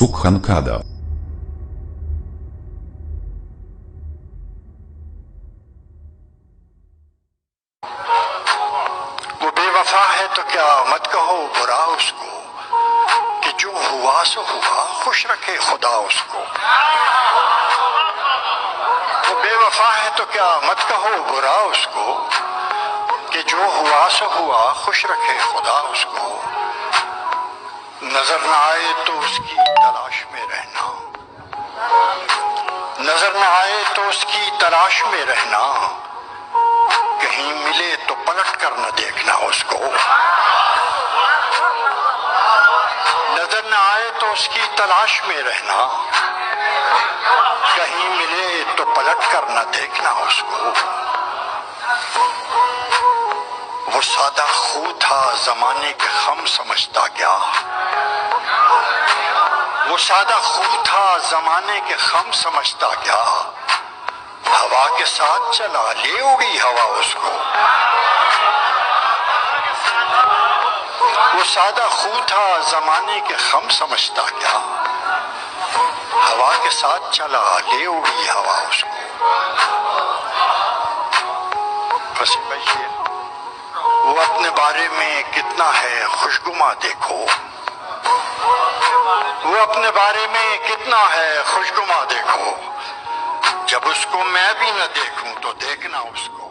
Sukhankada. وہ بے وفا ہے تو کیا مت کہو برا اس کو، کہ جو ہوا سو ہوا خوش رکھے خدا اس کو۔ وہ بے وفا ہے تو کیا مت کہو برا اس کو، کہ جو ہوا سو ہوا خوش رکھے خدا اس کو۔ نظر نہ آئے تو اس کی تلاش میں رہنا، نظر نہ آئے تو اس کی تلاش میں رہنا، کہیں ملے تو پلٹ کر نہ دیکھنا اس کو۔ نظر نہ آئے تو اس کی تلاش میں رہنا، کہیں ملے تو پلٹ کر نہ دیکھنا اس کو۔ وہ سادہ خو تھا زمانے کے خم سمجھتا کیا، وہ سادہ خو تھا زمانے کے خم سمجھتا کیا، ہوا کے ساتھ چلا لے اڑی ہوا اس کو۔ وہ سادہ خو تھا زمانے کے خم سمجھتا کیا، ہوا کے ساتھ چلا لے اڑی ہوا اس کو۔ قصیدہ شعر۔ وہ اپنے بارے میں کتنا ہے خوشگما دیکھو، وہ اپنے بارے میں کتنا ہے خوشگما دیکھو، جب اس کو میں بھی نہ دیکھوں تو دیکھنا اس کو۔